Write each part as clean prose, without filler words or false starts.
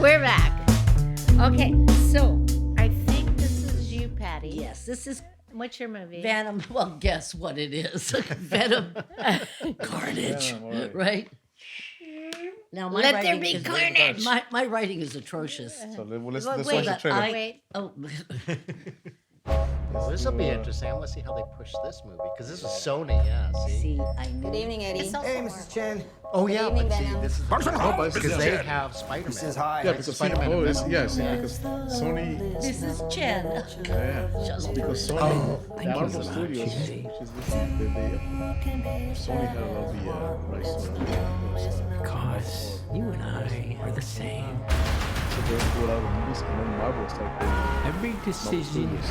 We're back. Okay, so I think this is you, Patty. Yes, this is What's your movie? Venom. Well, guess what it is? Venom. Carnage. Venom, right? Now, my Let there writing be is- carnage. My writing is atrocious. So let's Wait, watch the but trailer. Wait. Oh, Well, this will be interesting. I want to see how they push this movie because this is Sony. Yeah. See. see, I Good knew. evening, Eddie. It's also Hey, Marvel. Mrs. Chen. Oh yeah, evening, but see, Venom. this is because they have Spider-Man. He says hi. Yeah, because Spider-Man Sony, and yes, Venom. yes, Yeah. because Sony, This is Chen. yeah, because Sony, Marvel Studios, which is this, Sony had a lot of the rights to it. Because you and I are the same. So they do a lot of movies, and then Marvel started doing Every decision Studios.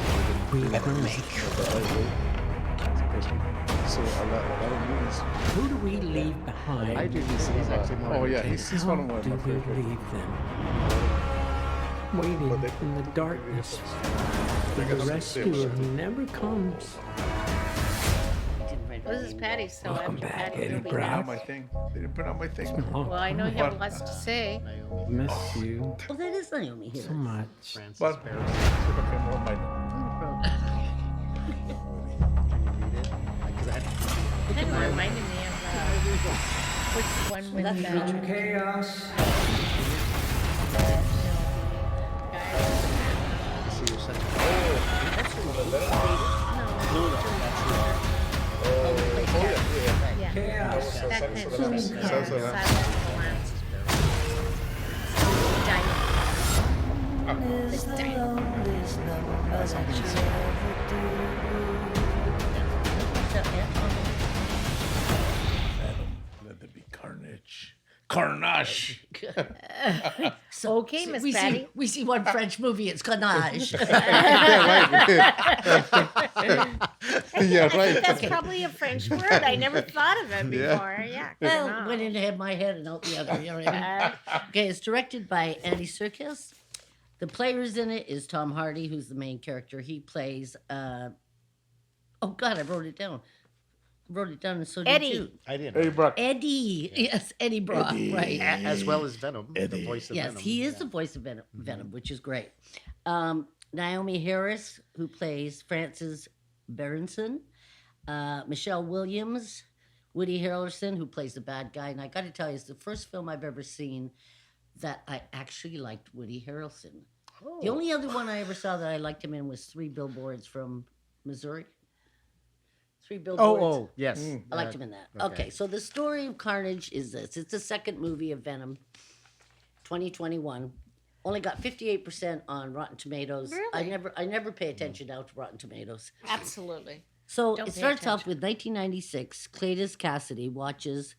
we ever make, So a lot of movies. who do we leave behind? I do DC. He's actually more. Oh yeah, entertaining. he's How one of my do we favorite. leave them? Waiting But they- in the darkness for got the some rescuer sales. who never comes. This is Patty, so Welcome after back, Patty, Eddie it'll be Put Brown. out my thing. They didn't put out my thing. Well, I know you have lots to say. Naomi, Miss you Oh, that is Naomi here. so much. Francis But Barry. okay, more my. Can you read it? Because I had Kind of reminded me of which one with That's the Richard. Chaos. to see your second. Chaos. That kind of Silence thing. of the Lambs. Silence of the Lambs. Silence of the Lambs. This dino. Let there be carnage. Carnage. So, Okay, Miss we Patty. see we see one French movie. It's Carnage. Yeah, right. That's probably a French word. I never thought of it Yeah. before. Yeah. Well, no. went into my head and out the other. You know what I mean? Okay, it's directed by Andy Serkis. The players in it is Tom Hardy, who's the main character. He plays. Oh God, I wrote it down. Wrote it down, and so did Eddie. you. I didn't. Hey, know. Brock. Eddie. Yes, Eddie Brock. Right. As well as Venom, the Eddie. voice of Yes, Venom. he is yeah. the voice of Venom, which is great. Naomi Harris, who plays Frances Berenson. Michelle Williams, Woody Harrelson, who plays the bad guy. And I got to tell you, it's the first film I've ever seen that I actually liked Woody Harrelson. The only other one I ever saw that I liked him in was Three Billboards from Missouri. Three Billboards. Oh, yes. I liked him in that. Okay, so the story of Carnage is this. It's the second movie of Venom, 2021. Only got 58% on Rotten Tomatoes. Really? I never pay attention now to Rotten Tomatoes. Absolutely. So Don't it pay starts off attention. with 1996. Cletus Kasady watches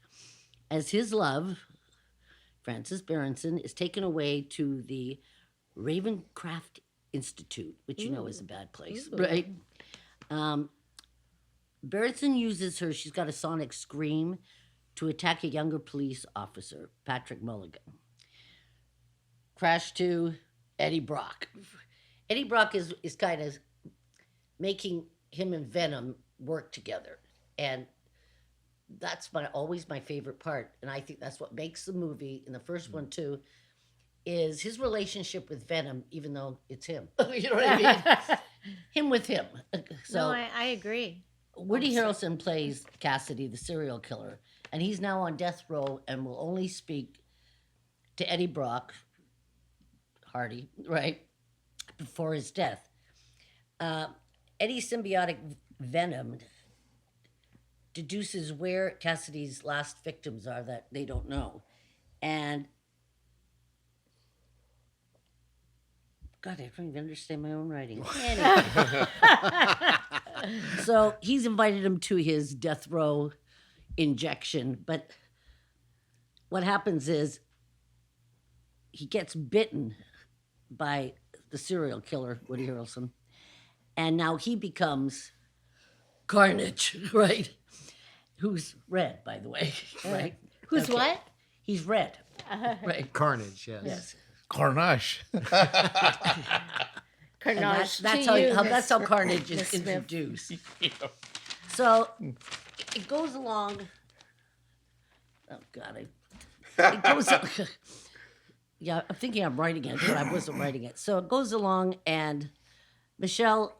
as his love, Frances Berenson, is taken away to the Ravencraft Institute, which you know is a bad place, right? Berenson uses her, she's got a sonic scream, to attack a younger police officer, Patrick Mulligan. Crash to Eddie Brock. Eddie Brock is kind of making him and Venom work together. And that's always my favorite part. And I think that's what makes the movie, and the first one too, is his relationship with Venom, even though it's him. You know what I mean? Him with him. So No, I agree. Woody Harrelson plays Cassidy, the serial killer, and he's now on death row and will only speak to Eddie Brock, Hardy, right, before his death. Eddie's symbiotic Venom deduces where Cassidy's last victims are that they don't know. And God, I don't even understand my own writing. Anyway. So he's invited him to his death row injection, but what happens is he gets bitten by the serial killer, Woody Harrelson, and now he becomes Carnage, right? Who's red, by the way, right? Who's Okay. what? He's red, right? Carnage, yes. Yes. Carnage. And Carnage. that's to you, that's how Miss- Carnage Miss is Smith. introduced. So it goes along. Oh God, it goes. Yeah, I'm thinking I'm writing it, but I wasn't writing it. So it goes along, and Michelle,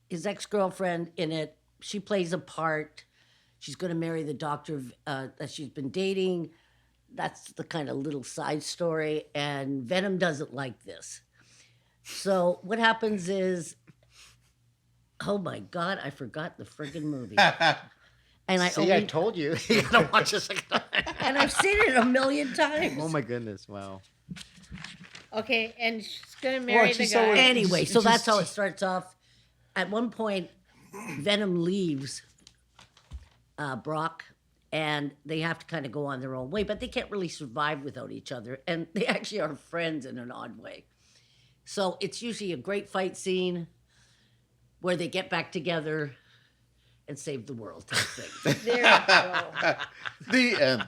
his ex-girlfriend in it, she plays a part. She's going to marry the doctor that she's been dating. That's the kind of little side story. And Venom doesn't like this. So what happens is, oh my God, I forgot the friggin' movie. And I told you. You gotta watch this again. and I've seen it a million times. Oh my goodness! Wow. Okay, and she's gonna marry the she's guy. always- Anyway, so It's that's just- how it starts off. At one point, Venom leaves Brock, and they have to kind of go on their own way, but they can't really survive without each other, and they actually are friends in an odd way. So it's usually a great fight scene where they get back together and save the world type thing. There we go. The end.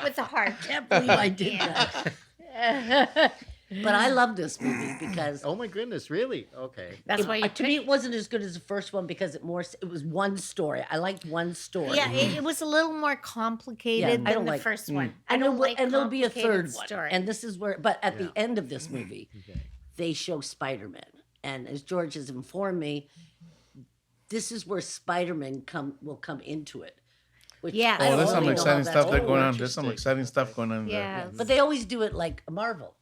With the heart. I can't believe I did that. But I love this movie because Oh my goodness! Really? Okay. That's why you to me it wasn't as good as the first one because it was one story. I liked one story. Yeah, it was a little more complicated I than don't the like- first one. I And don't like there'll be a third complicated one. story. And this is where, but at the end of this movie, they show Spider-Man. And as George has informed me, this is where Spider-Man will come into it. Which Yeah. I Oh, don't there's some really know how exciting that's stuff that going. going on. There's some interesting. exciting stuff going on Yeah. there. But they always do it like a Marvel,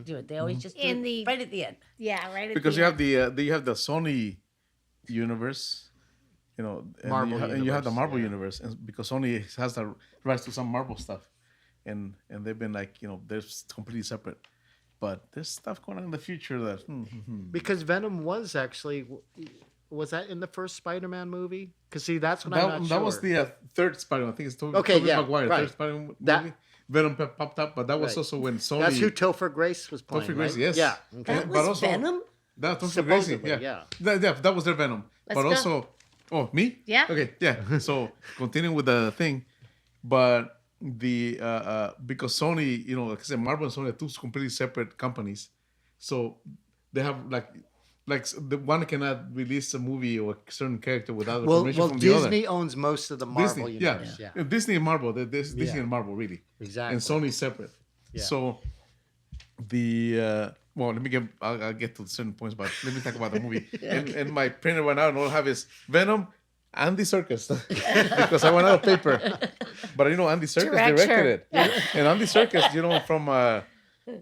do it. They always just do In it the- right at the end. yeah, right. At Because the you have the Sony universe, and Marvel you have the universe, Marvel yeah. universe, and because Sony has the rights to some Marvel stuff, and they've been like, they're completely separate. But there's stuff going on in the future that Because Venom was actually, was that in the first Spider-Man movie? Because see, that's what I'm not that sure. was the third Spider-Man. I think it's Tobey Maguire, right. third Spider-Man That- movie. Venom popped up, but that was Right. also when Sony. That's who Topher Grace was playing. Topher Grace, right? yes. Yeah. Okay. That But was also- Venom? That was Topher Grace, Supposedly, yeah. That was their Venom. Let's but go. also, oh, me? Yeah. Okay, yeah. So continuing with the thing, but the because Sony, like I said, Marvel and Sony are two completely separate companies, so they have like the one cannot release a movie or a certain character without Well, permission from the Disney other. owns most of the Marvel Disney, universe. yeah. Disney and Marvel. Disney Yeah. and Marvel, really. Exactly. And Sony's separate. Yeah. So let me get. I'll get to certain points, but let me talk about the movie. And my printer went out, and all I have is Venom, Andy Serkis, because I went out of paper. But Andy Serkis Director. directed it, and Andy Serkis,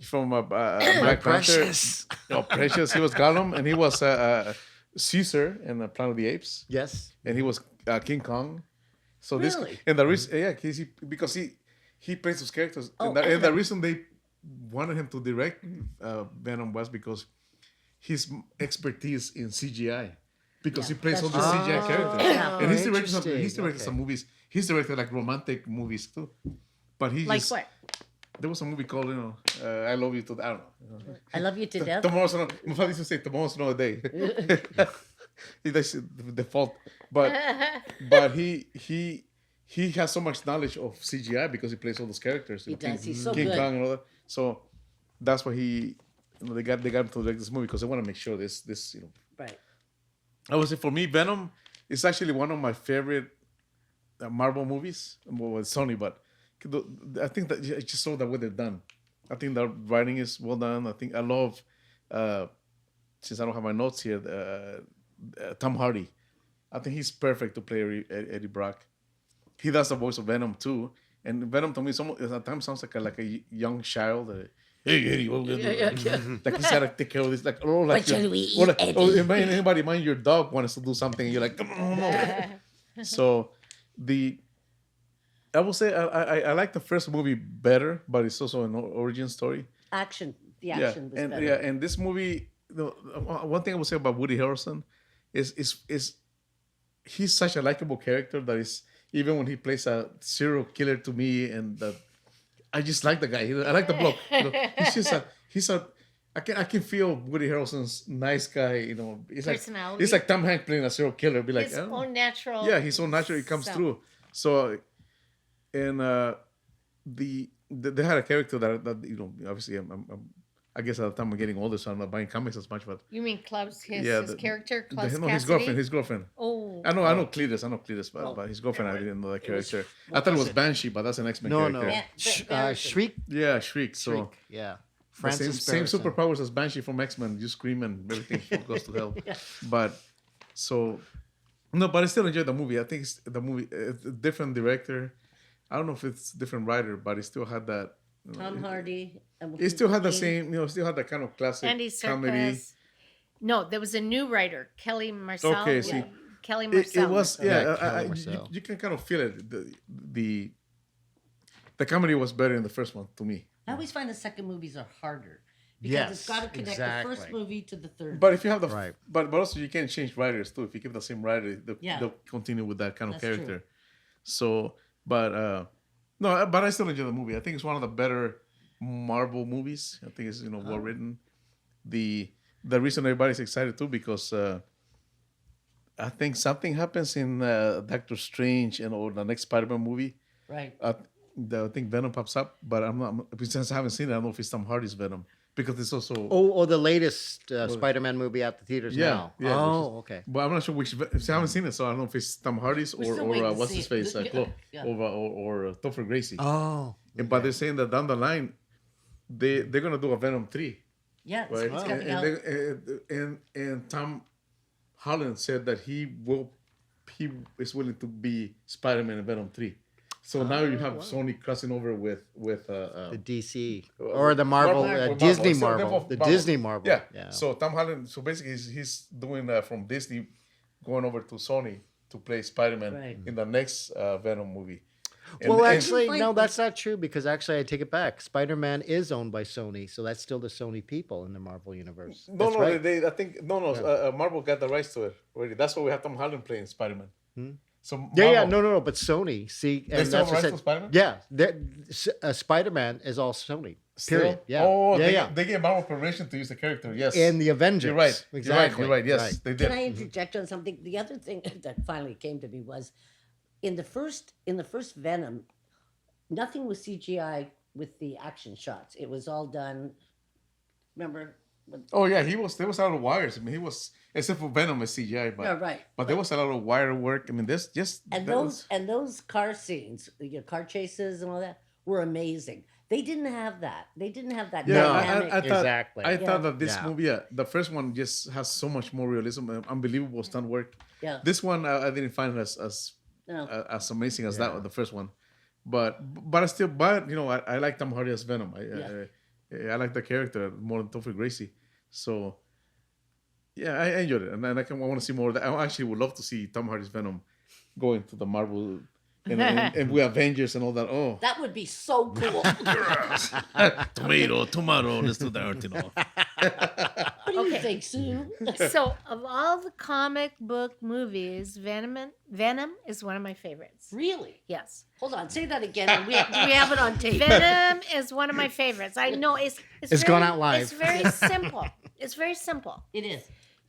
from Black Precious. Panther, Precious. He was Gollum, and he was Caesar in Planet of the Apes, Yes. and he was King Kong. So Really? and the reason, because he plays those characters, Oh, and the reason they wanted him to direct Venom was because his expertise in CGI, because he plays all the that's CGI characters, Yeah. and he's directed Interesting. some movies. He's directed like romantic movies too, but he Like just what? there was a movie called I Love You to I don't know. I love you to death. Tomorrow's another. My father used to say tomorrow's another day. That's the default, but he has so much knowledge of CGI because he plays all those characters. He does. He's so King good. Kong and all that. So that's why they got him to direct this movie because they want to make sure this. Right. I would say for me, Venom is actually one of my favorite Marvel movies. Well, with Sony, but I think that I just saw the way they're done. I think the writing is well done. I think I love, since I don't have my notes here, Tom Hardy. I think he's perfect to play Eddie Brock. He does the voice of Venom too, and Venom to me at times sounds like a young child. Hey Eddie, what we gonna do? Like he's gotta take care of this. Like What shall we eat, anybody mind your dog wants to do something, and you're like, no. So I will say I like the first movie better, but it's also an origin story. Action. The action was and better. and this movie, one thing I will say about Woody Harrelson is he's such a likable character that is, even when he plays a serial killer to me, and I just like the guy. I like the bloke. He's I can feel Woody Harrelson's nice guy. It's Personality. It's like Tom Hanks playing a serial killer. Be like, His oh. own natural. Yeah, he's so natural. It comes self. through. So, and they had a character that obviously I guess at the time I'm getting older, so I'm not buying comics as much. But You mean Clubs? His yeah, his character, Clubs his Cassidy? girlfriend. Oh. I know Cletus, but his girlfriend, I didn't know that character. I thought it was Banshee, but that's an X-Men No, character. no. Shriek. Yeah, Shriek. So Shriek. Yeah. the Francis same Barrison. superpowers as Banshee from X-Men. You scream and everything goes to hell. But so no, but I still enjoyed the movie. I think it's a different director. I don't know if it's different writer, but it still had that. Tom Hardy. It still had the same, still had that kind of classic Andy comedy. Serkis. No, there was a new writer, Kelly Marcel. Okay, see. Kelly Marcel. It was, Kelly Marcel. you can kind of feel it. The comedy was better in the first one to me. I always find the second movies are harder because Yes, it's got to connect exactly. the first movie to the third. But if you have Right. but also you can change writers too. If you keep the same writer, Yeah. they'll continue with that kind of That's character. So, but no, but I still enjoy the movie. I think it's one of the better Marvel movies. I think it's well written. The reason everybody's excited too because I think something happens in Doctor Strange or the next Spider-Man movie. Right. I think Venom pops up, but I'm not, since I haven't seen it, I don't know if it's Tom Hardy's Venom because it's also. Oh, the latest Spider-Man movie at the theaters now. Yeah. Oh, okay. But I'm not sure which. I haven't seen it, so I don't know if it's Tom Hardy's We're still waiting or to what's see his it. face, Yeah. or Topher Gracie. Oh. But they're saying that down the line, they're gonna do a Venom 3, Yeah, right? it's coming out. And Tom Holland said that he is willing to be Spider-Man in Venom 3. So now you have Sony crossing over with The DC or the Marvel, Marvel. Disney It's Marvel, Marvel. the Disney Marvel. Yeah. So Tom Holland. So basically, he's doing from Disney, going over to Sony to play Spider-Man Right. in the next Venom movie. Well, And- actually, and- no, that's not true because actually, I take it back. Spider-Man is owned by Sony, so that's still the Sony people in the Marvel universe. no, That's right. I think Marvel got the rights to it already. That's why we have Tom Holland playing Spider-Man. So Yeah, Marvel- no, but Sony. See, They and still have that's what I rights said. to Spider-Man? Yeah, Spider-Man is all Sony. Still? Period. Yeah. Oh, yeah, they gave Marvel permission to use the character. Yes. And the Avengers. You're right. Exactly. You're right. Yes, Right. they did. Can I interject on something? The other thing that finally came to me was in the first Venom, nothing was CGI with the action shots. It was all done. Remember? Oh yeah, there was a lot of wires. I mean, he was except for Venom as CGI, but Yeah, right. But there was a lot of wire work. I mean, this just And those car scenes, car chases and all that were amazing. They didn't have that. They didn't have that Yeah, dynamic. I thought, Exactly. I thought that this Yeah. movie, the first one, just has so much more realism and unbelievable stunt work. Yeah. This one, I didn't find it No. as amazing as that one, the first one. But I like Tom Hardy as Venom. I like the character more than Topher Gracie. So yeah, I enjoyed it, and I want to see more of that. I actually would love to see Tom Hardy's Venom go into the Marvel and we Avengers and all that. Oh, That would be so cool. tomato, let's do that. What do you think, Sue? So, of all the comic book movies, Venom is one of my favorites. Really? Yes. Hold on, say that again. Do we have it on tape? Venom is one of my favorites. I know it's It's gone out live. It's very simple. It's very simple. It is.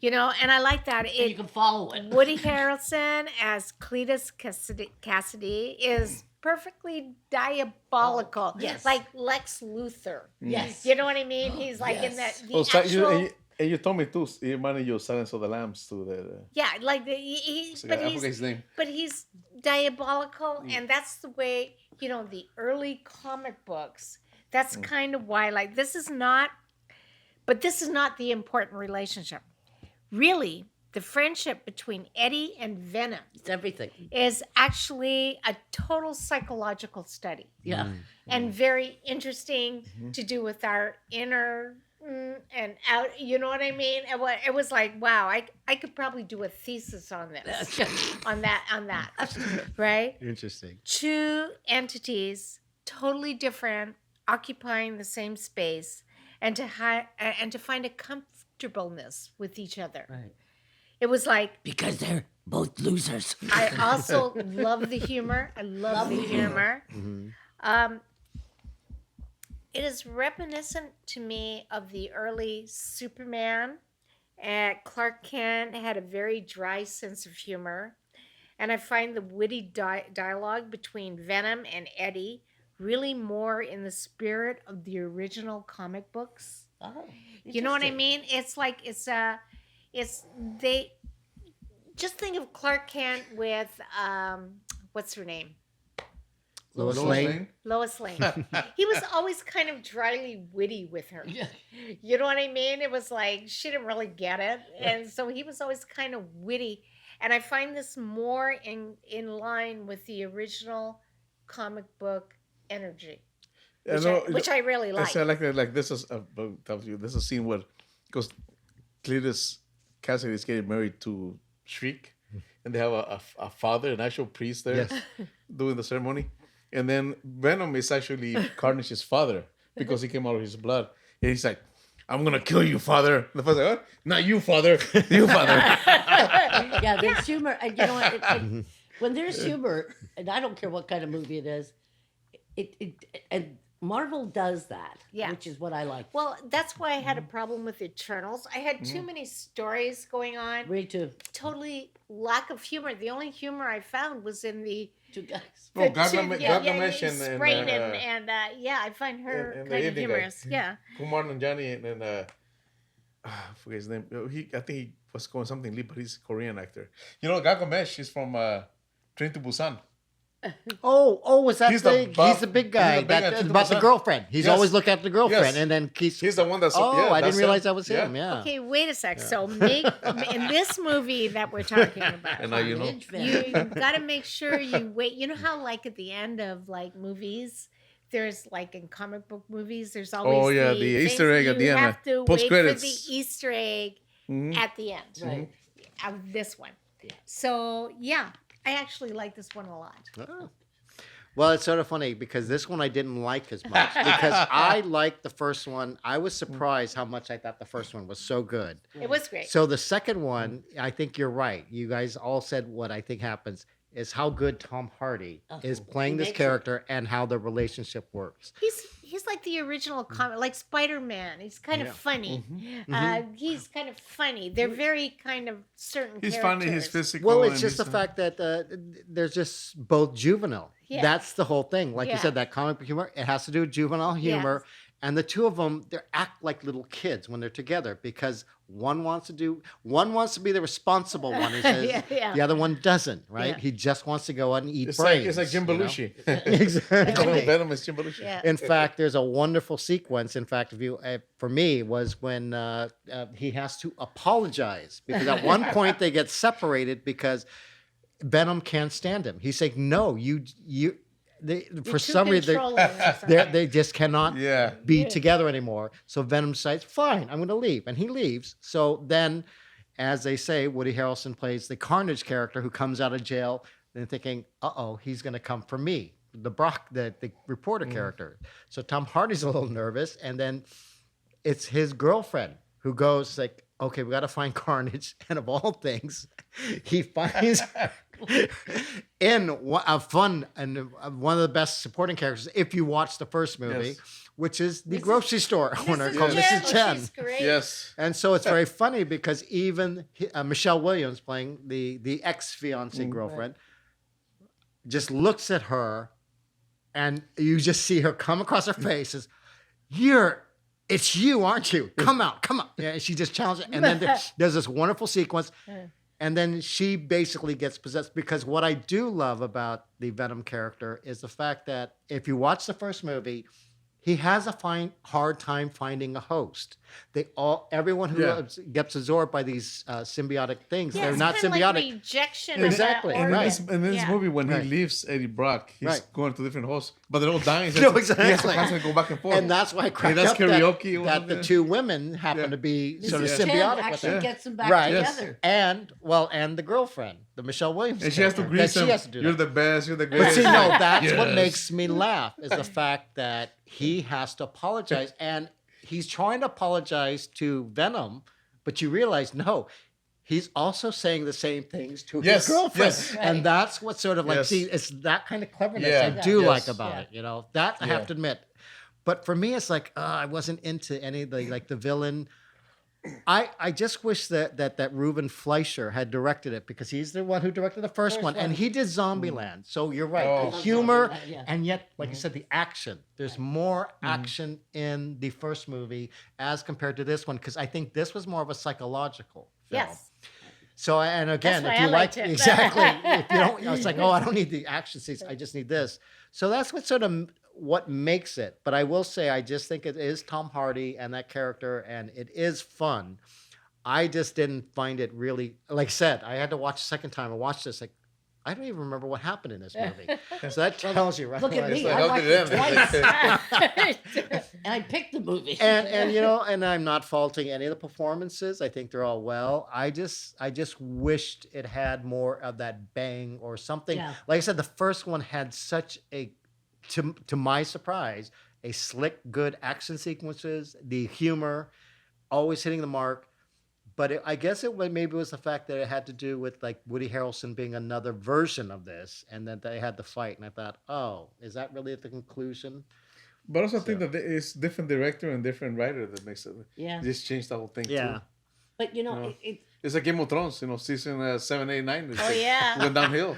And I like that. And you can follow it. Woody Harrelson as Cletus Kasady is perfectly diabolical. Yes. Like Lex Luthor. Yes. You know what I mean? He's like in that the Oh, actual... and you told me too. You managed your Silence of the Lambs too. Yeah, like I forget his name. but he's diabolical, and that's the way the early comic books. That's kind of why, like, this is not the important relationship. Really, the friendship between Eddie and Venom It's everything. is actually a total psychological study Yeah. and very interesting to do with our inner and out. You know what I mean? It was like, wow, I could probably do a thesis on this, on that, right? Interesting. Two entities, totally different, occupying the same space, and to find a comfortableness with each other. Right. It was like, Because they're both losers. I also love the humor. I love the humor. It is reminiscent to me of the early Superman. Clark Kent had a very dry sense of humor. And I find the witty dialogue between Venom and Eddie really more in the spirit of the original comic books. Oh, You know what I interesting. mean? It's like they just think of Clark Kent with what's her name? Lois Lane. Lois Lane. He was always kind of dryly witty with her. Yeah. You know what I mean? It was like she didn't really get it, and so he was always kind of witty. And I find this more in line with the original comic book energy, which I really like. I like this is this is a scene where because Cletus Kasady is getting married to Shriek, and they have a father, an actual priest there Yes. doing the ceremony. And then Venom is actually Carnage's father because he came out of his blood. And he's like, I'm going to kill you, father. And the father's like, what? Not you, father. You, father. Yeah, there's humor. And you know what? When there's humor, and I don't care what kind of movie it is, and Marvel does that, which is what I like. Well, that's why I had a problem with Eternals. I had too many stories going on. Me too. Totally lack of humor. The only humor I found was in the Two guys. Oh, Gargamesh Sprain and I find her and the kind of Indian guy. humorous. Yeah. Kumar Nanjiani and I forget his name. I think he was going something Lee, but he's a Korean actor. You know, Gargamesh is from Train to Busan. Was that He's the big? buff- He's the big guy. he's the big guy, That, about the Son. girlfriend. He's Yes. always looking at the girlfriend, Yes. and then He's the one that's. I that's didn't realize him. that was him. Yeah. Okay, wait a sec. So in this movie that we're talking about, And now you know. you got to make sure you wait. You know how like at the end of like movies, there's like in comic book movies, there's always the things Easter egg at the end, You have to post wait credits. for the Easter egg Mhm. at the end Right. of this one. So yeah, I actually like this one a lot. Oh. Well, it's sort of funny because this one I didn't like as much because I liked the first one. I was surprised how much I thought the first one was so good. It was great. So the second one, I think you're right. You guys all said what I think happens is how good Tom Hardy is playing He this makes character and how the relationship works. He's like the original comic, like Spider-Man. He's kind of funny. He's kind of funny. They're very kind of certain. He's characters. funny. He's physical. Well, it's and just the he's, fact that there's just both juvenile. Yeah. That's the whole thing. Like you Yeah. said, that comic book humor, it has to do with juvenile humor. And the two of them, they act like little kids when they're together because one wants to be the responsible one. He says, the other one doesn't, right? Yeah. He just wants to go out and eat it's brains. like Jim you know? Belushi. Exactly. Venom is Jim Belushi. Yeah. In fact, there's a wonderful sequence. In fact, if you for me was when he has to apologize because at one point they get separated because Venom can't stand him. He's like, "No, they, for some reason they just cannot Yeah. be together anymore." So Venom says, "Fine, I'm going to leave," and he leaves. So then, as they say, Woody Harrelson plays the Carnage character who comes out of jail. Then thinking, he's going to come for me." The reporter character. So Tom Hardy's a little nervous, and then it's his girlfriend who goes like, "Okay, we got to find Carnage," and of all things, he finds in a fun and one of the best supporting characters if you watch the first movie, Yes. which is the grocery store owner Mrs. called Chen. Mrs. Chen. She's great. Yes. And so it's very funny because even Michelle Williams playing the ex-fiancee girlfriend just looks at her and you just see her come across her face as, it's you, aren't you? Come out. Yeah, and she just challenges. And then there's this wonderful sequence. And then she basically gets possessed because what I do love about the Venom character is the fact that if you watch the first movie, he has a hard time finding a host. Everyone who gets absorbed by these symbiotic things, Yeah, they're it's not kinda symbiotic. like rejection. Exactly, Of And that right. organ. in this movie, when Right. he leaves Eddie Brock, he's Right. going to different hosts, but they're all dying. So No, he has to exactly. constantly go back and forth. And that's why I cracked that's up karaoke or that something. the two women happen to be sort of Mrs. Chen symbiotic with actually them. gets them back Right. Yes. together. And the girlfriend, the Michelle Williams. and she has to character, grease that him. she has to do You're that. the best. You're the But greatest. see, no, that's what Yes. makes me laugh is the fact that he has to apologize. And he's trying to apologize to Venom, but you realize, no, he's also saying the same things to Yes, his girlfriend. yes. Right. And that's what sort of like, Yes. see, it's that kind of cleverness Yeah. I do Yes. like about Yeah. it, you know, that I have to admit. But for me, it's like, I wasn't into any of the villain. I just wish that Reuben Fleischer had directed it because he's the one who directed the first one, and he did Zombieland. So you're right, Oh. the humor, Zombieland, yeah. and yet, like you said, the action. There's more action in the first movie as compared to this one because I think this was more of a psychological film. Yes. So and again, That's if why you I like liked it. exactly, if you don't, it's like, oh, I don't need the action scenes. I just need this. So that's what sort of what makes it. But I will say, I just think it is Tom Hardy and that character, and it is fun. I just didn't find it really. Like I said, I had to watch a second time. I watched this like. I don't even remember what happened in this movie. So that tells you, right? Look at away. me. So- I watched it twice. Yeah. And I picked the movie. and you know, and I'm not faulting any of the performances. I think they're all well. I just wished it had more of that bang or something. Yeah. Like I said, the first one had such a, to my surprise, a slick, good action sequences, the humor, always hitting the mark. But I guess maybe was the fact that it had to do with like Woody Harrelson being another version of this, and that they had the fight. And I thought, oh, is that really at the conclusion? But also, I think that it's different director and different writer that makes it. Yeah. Just changed the whole thing Yeah. too. But you know, No. it It's like Game of Thrones, season 7, 8, 9. It's Oh, like, yeah. went downhill.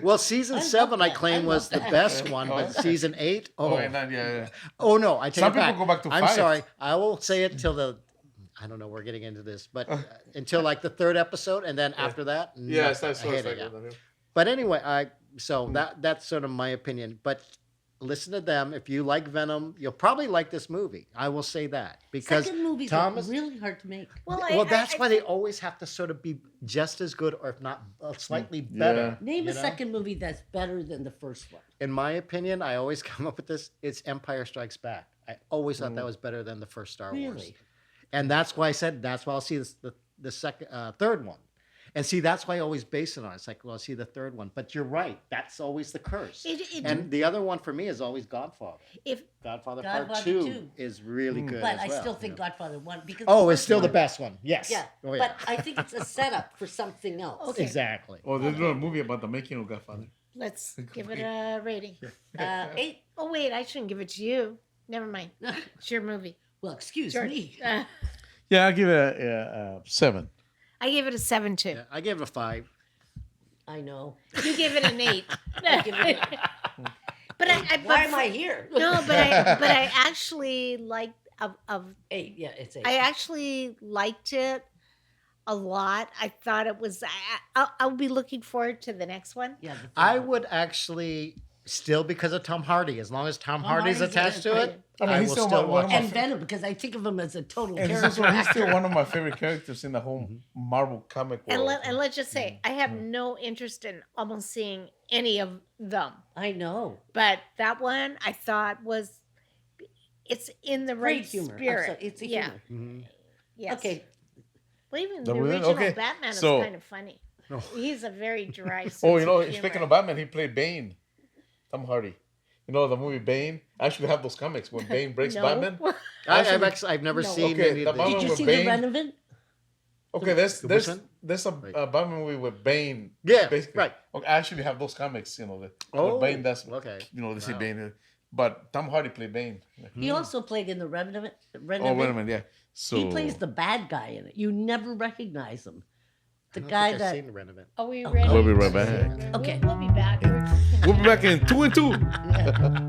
Well, season I love 7 I that. claim I was love the that. best one, but season 8, Oh, oh, and 9, yeah. oh no, I take Some it back. people go back to I'm 5. sorry, I will say it till the. I don't know. We're getting into this, but until like the 3rd episode, and then after that, Yeah, nothing. it's not I so hate it's it, like yeah. going downhill. But anyway, that's sort of my opinion. But listen to them. If you like Venom, you'll probably like this movie. I will say that because second movies Thomas. are really hard to make. Well, that's why they always have to sort of be just as good, or if not slightly better. Name you a know? second movie that's better than the first one. In my opinion, I always come up with this. It's Empire Strikes Back. I always thought that was better than the first Star Wars. Really? And that's why I said that's why I'll see the second, third one, and see that's why I always base it on. It's like, well, I'll see the third one, but you're right. That's always the curse. And the other one for me is always Godfather. Godfather Part Godfather 2 2. is really good. But as I well, still think you know. Godfather 1 because Oh, the it's first still the one- best one. Yes. Yeah, Oh, yeah. but I think it's a setup for something else. Okay. Exactly. Oh, they're doing a movie about the making of Godfather. Let's give it a rating. 8. Oh, wait, I shouldn't give it to you. Never mind. It's your movie. Well, excuse George. me. Yeah, I'll give it a 7. I gave it a 7 too. Yeah, I gave it a 5. I know. You gave it an 8. I give it But Why am I here? No, but I actually liked of 8. Yeah, it's 8. I actually liked it a lot. I thought it was. I'll be looking forward to the next one. Yeah, the third I one. would actually still because of Tom Hardy. As long as Tom Hardy's Hardy's attached in to it. it, I mean, I he's will still still one of watch my it. And Venom, because I think of him as a total And he's character. still one of my favorite characters in the whole Marvel comic And world. let's just say, I have no interest in almost seeing any of them. I know. But that one I thought was, it's in the right Great humor. spirit. Absolutely. It's a yeah. humor. Yes. Okay. Well, even The the villain? original Okay, Batman so- is kind of funny. He's a very dry. Sense Oh, of speaking humor. of Batman, he played Bane. Tom Hardy. You know the movie Bane? I actually have those comics when Bane breaks No. Batman. I've never No. seen Okay, any the of Batman Did you with see Bane. the Renovant? Okay, Which one? there's a Batman movie with Bane. Yeah, basically. right. Okay, I actually have those comics. With Oh, Bane. That's okay. They say Wow. Bane, but Tom Hardy played Bane. He also played in the Renovant. Oh, wait a minute, yeah. So He plays the bad guy in it. You never recognize him. The I don't guy think I've that. seen Renovant. Are we ready? We'll be right back. We'll be back. We'll be back in 2 and 2. Yeah.